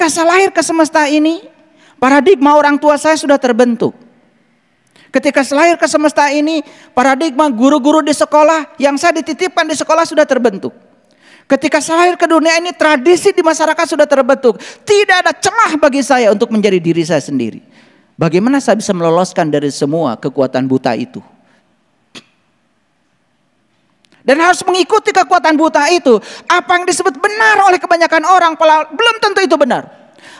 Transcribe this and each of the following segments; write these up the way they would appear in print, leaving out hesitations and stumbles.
ketika saya lahir ke semesta ini, paradigma orang tua saya sudah terbentuk. Ketika saya lahir ke semesta ini, paradigma guru-guru di sekolah yang saya dititipkan di sekolah sudah terbentuk. Ketika saya lahir ke dunia ini, tradisi di masyarakat sudah terbentuk. Tidak ada celah bagi saya untuk menjadi diri saya sendiri. Bagaimana saya bisa meloloskan dari semua kekuatan buta itu? Dan harus mengikuti kekuatan buta itu. Apa yang disebut benar oleh kebanyakan orang, belum tentu itu benar.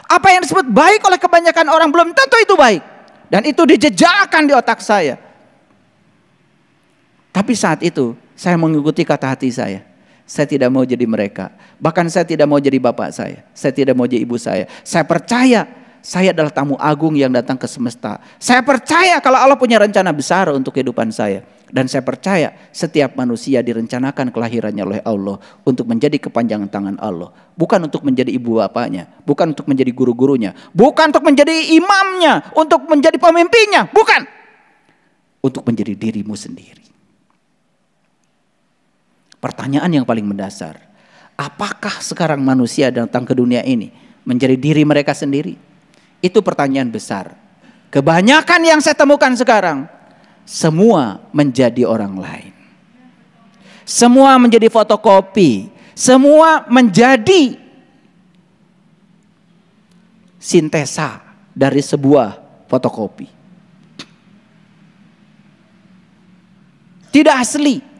Apa yang disebut baik oleh kebanyakan orang, belum tentu itu baik. Dan itu dijejakkan di otak saya. Tapi saat itu, saya mengikuti kata hati saya. Saya tidak mau jadi mereka. Bahkan saya tidak mau jadi bapak saya. Saya tidak mau jadi ibu saya. Saya percaya saya adalah tamu agung yang datang ke semesta. Saya percaya kalau Allah punya rencana besar untuk kehidupan saya. Dan saya percaya setiap manusia direncanakan kelahirannya oleh Allah untuk menjadi kepanjangan tangan Allah. Bukan untuk menjadi ibu bapaknya. Bukan untuk menjadi guru-gurunya. Bukan untuk menjadi imamnya. Untuk menjadi pemimpinnya. Bukan. Untuk menjadi dirimu sendiri. Pertanyaan yang paling mendasar. Apakah sekarang manusia datang ke dunia ini menjadi diri mereka sendiri? Itu pertanyaan besar. Kebanyakan yang saya temukan sekarang, semua menjadi orang lain. Semua menjadi fotokopi. Semua menjadi sintesa dari sebuah fotokopi. Tidak asli.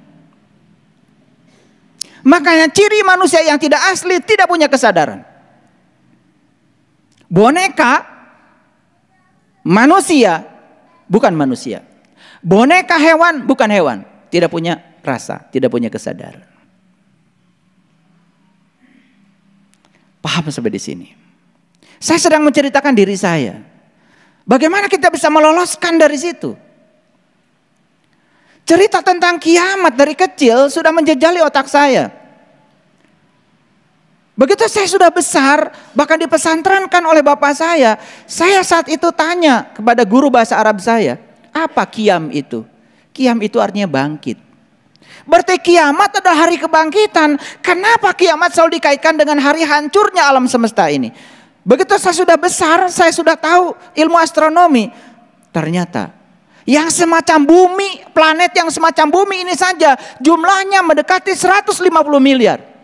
Makanya ciri manusia yang tidak asli tidak punya kesadaran. Boneka manusia bukan manusia. Boneka hewan bukan hewan. Tidak punya rasa, tidak punya kesadaran. Paham sampai di sini? Saya sedang menceritakan diri saya. Bagaimana kita bisa meloloskan dari situ? Cerita tentang kiamat dari kecil sudah menjejali otak saya. Begitu saya sudah besar, bahkan dipesantrenkan oleh bapak saya saat itu tanya kepada guru bahasa Arab saya, apa qiyam itu? Qiyam itu artinya bangkit. Berarti kiamat adalah hari kebangkitan. Kenapa kiamat selalu dikaitkan dengan hari hancurnya alam semesta ini? Begitu saya sudah besar, saya sudah tahu ilmu astronomi. Ternyata yang semacam bumi, planet yang semacam bumi ini saja jumlahnya mendekati 150 miliar.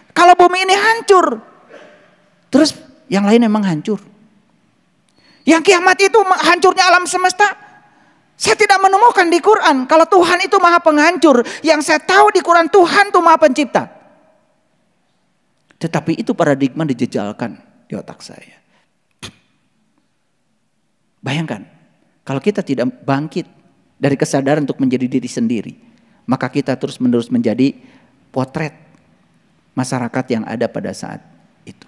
Kalau bumi ini hancur, terus yang lain memang hancur. Yang kiamat itu hancurnya alam semesta, saya tidak menemukan di Quran. Kalau Tuhan itu maha penghancur, yang saya tahu di Quran Tuhan itu maha pencipta. Tetapi itu paradigma dijejalkan di otak saya. Bayangkan, kalau kita tidak bangkit dari kesadaran untuk menjadi diri sendiri, maka kita terus menerus menjadi potret masyarakat yang ada pada saat itu.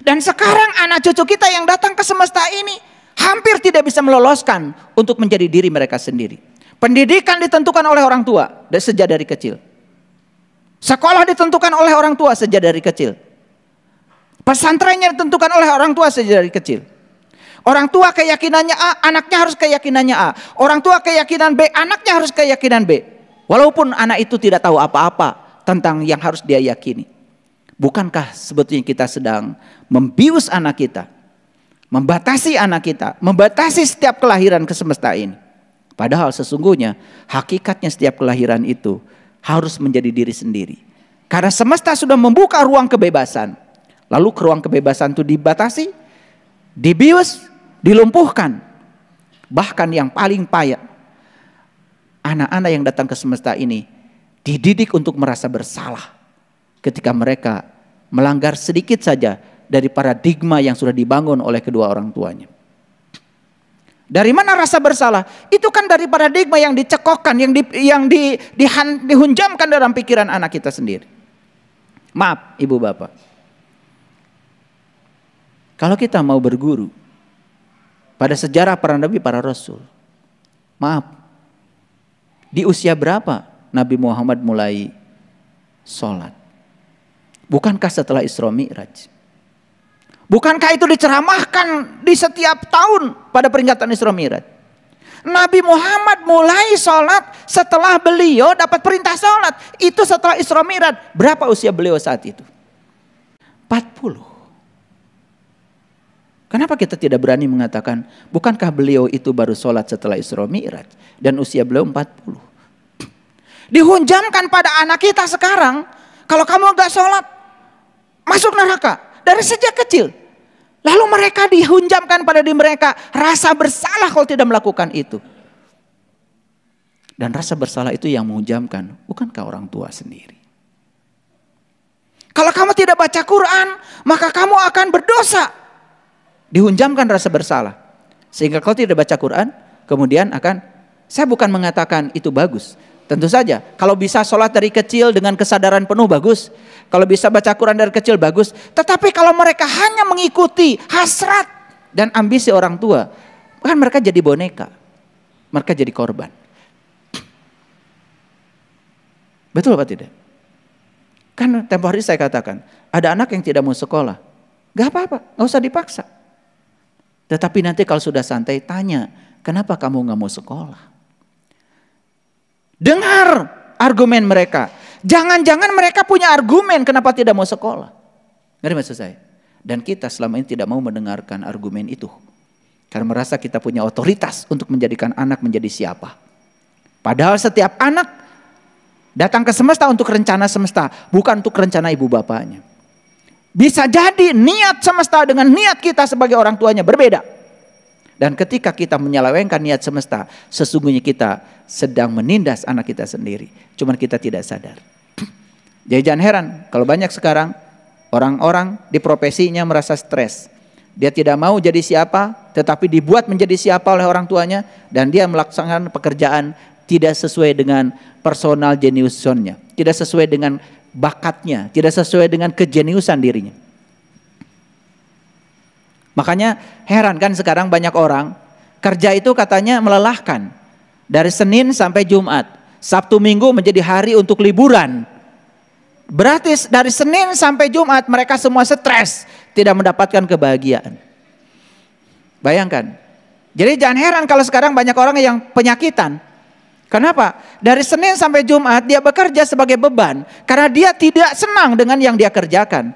Dan sekarang anak cucu kita yang datang ke semesta ini hampir tidak bisa meloloskan untuk menjadi diri mereka sendiri. Pendidikan ditentukan oleh orang tua sejak dari kecil. Sekolah ditentukan oleh orang tua sejak dari kecil. Pesantrennya ditentukan oleh orang tua sejak dari kecil. Orang tua keyakinannya A, anaknya harus keyakinannya A. Orang tua keyakinan B, anaknya harus keyakinan B. Walaupun anak itu tidak tahu apa-apa tentang yang harus dia yakini. Bukankah sebetulnya kita sedang membius anak kita, membatasi anak kita, membatasi setiap kelahiran ke semesta ini? Padahal sesungguhnya hakikatnya setiap kelahiran itu harus menjadi diri sendiri. Karena semesta sudah membuka ruang kebebasan. Lalu ruang kebebasan itu dibatasi, dibius, dilumpuhkan. Bahkan yang paling payah, anak-anak yang datang ke semesta ini dididik untuk merasa bersalah ketika mereka melanggar sedikit saja dari paradigma yang sudah dibangun oleh kedua orang tuanya. Dari mana rasa bersalah? Itu kan dari paradigma yang dicekokkan, yang dihunjamkan dalam pikiran anak kita sendiri. Maaf ibu bapak, kalau kita mau berguru pada sejarah para nabi, para rasul, maaf, di usia berapa Nabi Muhammad mulai sholat? Bukankah setelah Isra Mi'raj? Bukankah itu diceramahkan di setiap tahun pada peringatan Isra Mi'raj? Nabi Muhammad mulai sholat setelah beliau dapat perintah sholat. Itu setelah Isra Mi'raj. Berapa usia beliau saat itu? 40. Kenapa kita tidak berani mengatakan, bukankah beliau itu baru sholat setelah Isra Mi'raj dan usia beliau 40? Dihunjamkan pada anak kita sekarang, kalau kamu enggak sholat, masuk neraka dari sejak kecil. Lalu mereka dihunjamkan pada diri mereka rasa bersalah kalau tidak melakukan itu. Dan rasa bersalah itu yang menghunjamkan, bukankah orang tua sendiri? Kalau kamu tidak baca Quran, maka kamu akan berdosa. Dihunjamkan rasa bersalah. Sehingga kalau tidak baca Quran, kemudian akan, saya bukan mengatakan itu bagus. Tentu saja, kalau bisa sholat dari kecil dengan kesadaran penuh bagus. Kalau bisa baca Quran dari kecil bagus. Tetapi kalau mereka hanya mengikuti hasrat dan ambisi orang tua, kan mereka jadi boneka. Mereka jadi korban. Betul apa tidak? Kan tempo hari saya katakan, ada anak yang tidak mau sekolah. Gak apa-apa, gak usah dipaksa. Tetapi nanti kalau sudah santai, tanya, kenapa kamu gak mau sekolah? Dengar argumen mereka. Jangan-jangan mereka punya argumen kenapa tidak mau sekolah. Ngerti maksud saya? Dan kita selama ini tidak mau mendengarkan argumen itu. Karena merasa kita punya otoritas untuk menjadikan anak menjadi siapa. Padahal setiap anak datang ke semesta untuk rencana semesta, bukan untuk rencana ibu bapaknya. Bisa jadi niat semesta dengan niat kita sebagai orang tuanya berbeda. Dan ketika kita menyelewengkan niat semesta, sesungguhnya kita sedang menindas anak kita sendiri. Cuman kita tidak sadar. Jadi jangan heran kalau banyak sekarang orang-orang di profesinya merasa stres. Dia tidak mau jadi siapa, tetapi dibuat menjadi siapa oleh orang tuanya. Dan dia melaksanakan pekerjaan tidak sesuai dengan personal jeniusnya, tidak sesuai dengan bakatnya, tidak sesuai dengan kejeniusan dirinya. Makanya heran kan sekarang banyak orang kerja itu katanya melelahkan. Dari Senin sampai Jumat, Sabtu Minggu menjadi hari untuk liburan. Berarti dari Senin sampai Jumat mereka semua stres, tidak mendapatkan kebahagiaan. Bayangkan. Jadi jangan heran kalau sekarang banyak orang yang penyakitan. Kenapa? Dari Senin sampai Jumat dia bekerja sebagai beban. Karena dia tidak senang dengan yang dia kerjakan.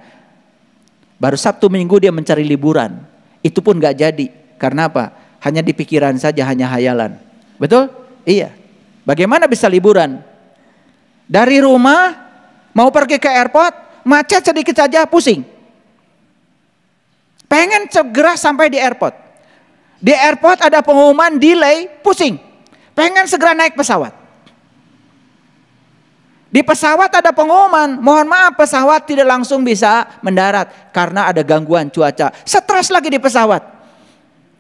Baru Sabtu Minggu dia mencari liburan. Itu pun gak jadi. Karena apa? Hanya di pikiran saja, hanya hayalan. Betul? Iya. Bagaimana bisa liburan? Dari rumah mau pergi ke airport, macet sedikit saja pusing. Pengen segera sampai di airport. Di airport ada pengumuman delay, pusing. Pengen segera naik pesawat. Di pesawat ada pengumuman, mohon maaf pesawat tidak langsung bisa mendarat karena ada gangguan cuaca. Stres lagi di pesawat.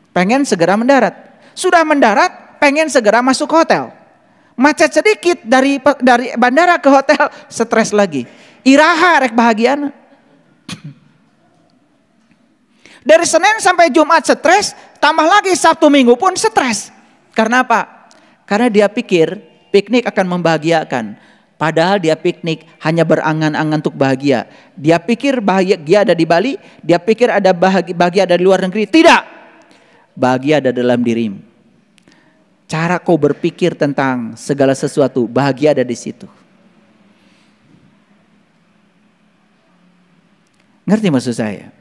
Pengen segera mendarat. Sudah mendarat, pengen segera masuk hotel. Macet sedikit dari bandara ke hotel, stres lagi. Iraha rek bahagian. Dari Senin sampai Jumat stres, tambah lagi Sabtu Minggu pun stres. Karena apa? Karena dia pikir piknik akan membahagiakan. Padahal dia piknik hanya berangan-angan untuk bahagia. Dia pikir bahagia ada di Bali. Dia pikir ada bahagia ada di luar negeri. Tidak. Bahagia ada dalam dirimu. Cara kau berpikir tentang segala sesuatu, bahagia ada di situ. Ngerti maksud saya?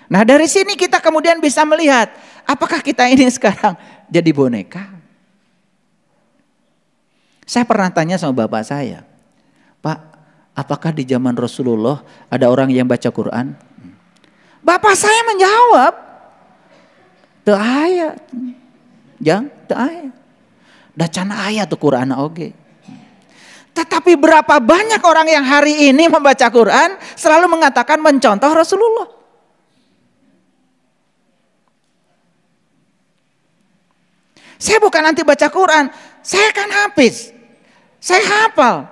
Nah dari sini kita kemudian bisa melihat. Apakah kita ini sekarang jadi boneka? Saya pernah tanya sama bapak saya, Pak, apakah di zaman Rasulullah ada orang yang baca Quran? Bapak saya menjawab, teu aya. Jang, teu aya. Da can aya tuh Quran oge. Tetapi berapa banyak orang yang hari ini membaca Quran selalu mengatakan mencontoh Rasulullah. Saya bukan anti baca Quran, saya kan hafiz. Saya hafal.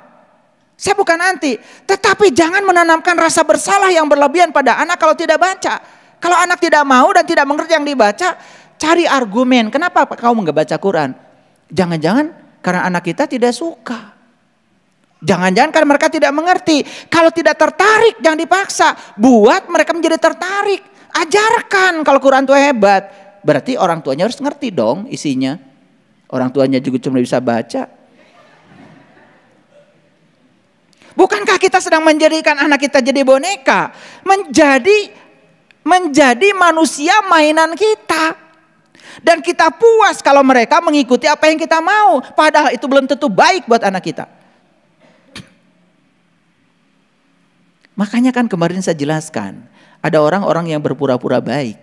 Saya bukan anti. Tetapi jangan menanamkan rasa bersalah yang berlebihan pada anak kalau tidak baca. Kalau anak tidak mau dan tidak mengerti yang dibaca, cari argumen. Kenapa kamu enggak baca Quran? Jangan-jangan karena anak kita tidak suka. Jangan-jangan karena mereka tidak mengerti. Kalau tidak tertarik, jangan dipaksa. Buat mereka menjadi tertarik. Ajarkan kalau Quran itu hebat. Berarti orang tuanya harus ngerti dong isinya. Orang tuanya juga cuma bisa baca. Bukankah kita sedang menjadikan anak kita jadi boneka? Menjadi menjadi manusia mainan kita. Dan kita puas kalau mereka mengikuti apa yang kita mau. Padahal itu belum tentu baik buat anak kita. Makanya kan kemarin saya jelaskan. Ada orang-orang yang berpura-pura baik.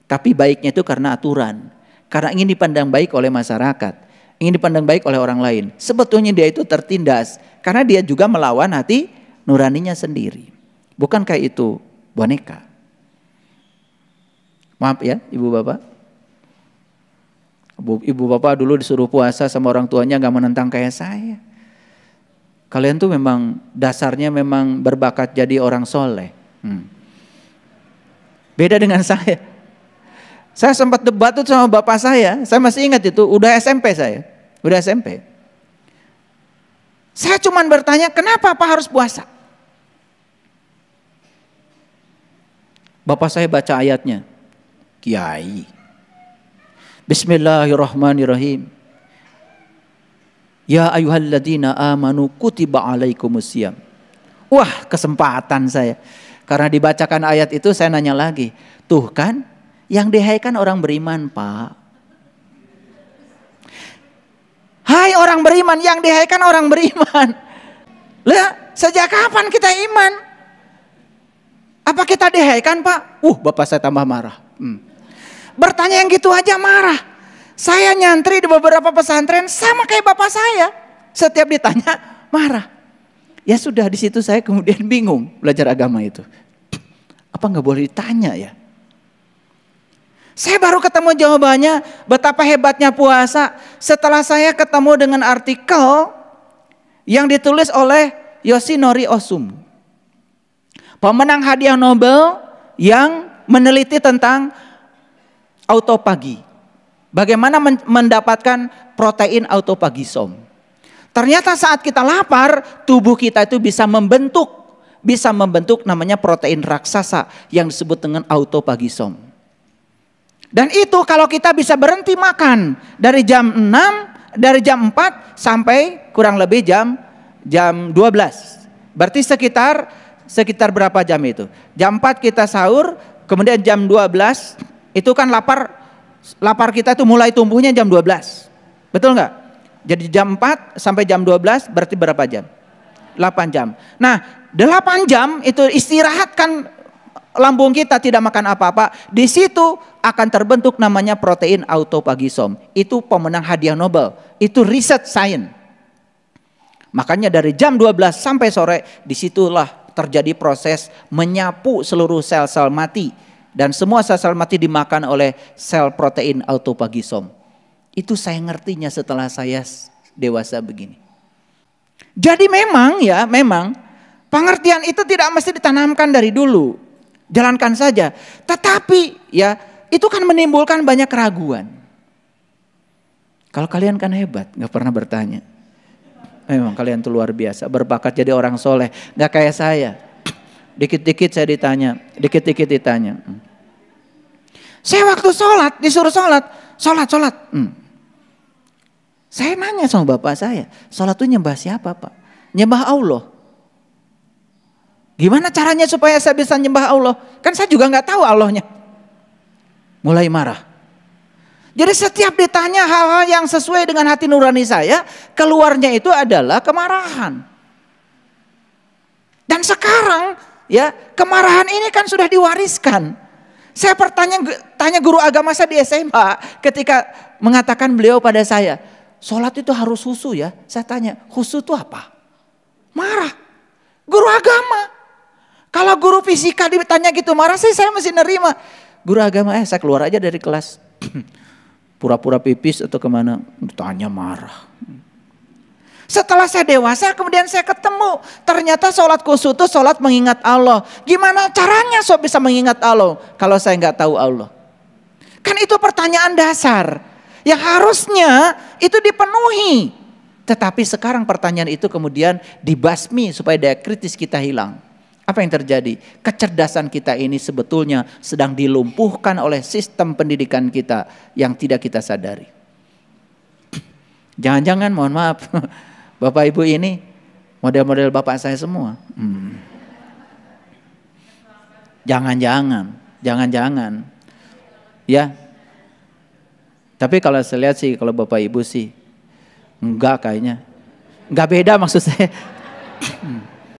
Tapi baiknya itu karena aturan. Karena ingin dipandang baik oleh masyarakat. Ingin dipandang baik oleh orang lain. Sebetulnya dia itu tertindas. Karena dia juga melawan hati nuraninya sendiri. Bukankah itu boneka? Maaf ya ibu bapak. Ibu bapak dulu disuruh puasa sama orang tuanya gak menentang kayak saya. Kalian tuh memang dasarnya memang berbakat jadi orang soleh. Beda dengan saya. Saya sempat debat tuh sama bapak saya masih ingat itu, udah SMP saya. Udah SMP. Saya cuman bertanya, kenapa Pak harus puasa? Bapak saya baca ayatnya. Kiai. Bismillahirrahmanirrahim. Ya ayyuhalladzina amanu kutiba alaikumusiyam. Wah, kesempatan saya. Karena dibacakan ayat itu saya nanya lagi. Tuh kan, yang dihaikan orang beriman, Pak. Hai orang beriman, yang dihaikan orang beriman. Lah, sejak kapan kita iman? Apa kita dihaikan, Pak? Bapak saya tambah marah. Bertanya yang gitu aja marah. Saya nyantri di beberapa pesantren sama kayak bapak saya. Setiap ditanya marah. Ya sudah, di situ saya kemudian bingung belajar agama itu. Apa nggak boleh ditanya ya? Saya baru ketemu jawabannya betapa hebatnya puasa setelah saya ketemu dengan artikel yang ditulis oleh Yoshinori Osumu. Pemenang hadiah Nobel yang meneliti tentang autopagi. Bagaimana mendapatkan protein autopagisom. Ternyata saat kita lapar, tubuh kita itu bisa membentuk namanya protein raksasa yang disebut dengan autopagisom. Dan itu kalau kita bisa berhenti makan dari jam 6, dari jam 4 sampai kurang lebih jam 12. Berarti sekitar berapa jam itu? Jam 4 kita sahur, kemudian jam 12 itu kan lapar kita itu mulai tumbuhnya jam 12. Betul nggak? Jadi jam 4 sampai jam 12 berarti berapa jam? 8 jam. Nah, 8 jam itu istirahat kan lambung kita tidak makan apa-apa. Di situ akan terbentuk namanya protein autopagisom. Itu pemenang hadiah Nobel. Itu riset sains. Makanya dari jam 12 sampai sore disitulah terjadi proses menyapu seluruh sel-sel mati. Dan semua sel-sel mati dimakan oleh sel protein autopagisom. Itu saya ngertinya setelah saya dewasa begini. Jadi memang pengertian itu tidak mesti ditanamkan dari dulu. Jalankan saja. Tetapi ya itu kan menimbulkan banyak keraguan. Kalau kalian kan hebat, gak pernah bertanya. Memang kalian tuh luar biasa, berbakat jadi orang soleh. Gak kayak saya. Dikit-dikit saya ditanya, dikit-dikit ditanya. Saya waktu sholat, disuruh sholat. Saya nanya sama bapak saya, sholat itu nyembah siapa Pak? Nyembah Allah. Gimana caranya supaya saya bisa nyembah Allah? Kan saya juga gak tahu Allahnya. Mulai marah. Jadi setiap ditanya hal-hal yang sesuai dengan hati nurani saya, keluarnya itu adalah kemarahan. Dan sekarang ya kemarahan ini kan sudah diwariskan. Saya tanya guru agama saya di SMA ketika mengatakan beliau pada saya, sholat itu harus khusyuk ya. Saya tanya, khusyuk itu apa? Marah. Guru agama. Kalau guru fisika ditanya gitu marah sih saya mesti nerima. Guru agama saya keluar aja dari kelas. Pura-pura pipis atau kemana, tanya marah. Setelah saya dewasa kemudian saya ketemu. Ternyata sholat khusyuk itu sholat mengingat Allah. Gimana caranya so bisa mengingat Allah kalau saya nggak tahu Allah? Kan itu pertanyaan dasar. Yang harusnya itu dipenuhi. Tetapi sekarang pertanyaan itu kemudian dibasmi supaya daya kritis kita hilang. Apa yang terjadi? Kecerdasan kita ini sebetulnya sedang dilumpuhkan oleh sistem pendidikan kita yang tidak kita sadari. Jangan-jangan mohon maaf, Bapak Ibu ini model-model bapak saya semua. Jangan-jangan. Jangan-jangan. Ya. Tapi kalau saya lihat sih, kalau Bapak Ibu sih, enggak kayaknya. Enggak beda maksud saya.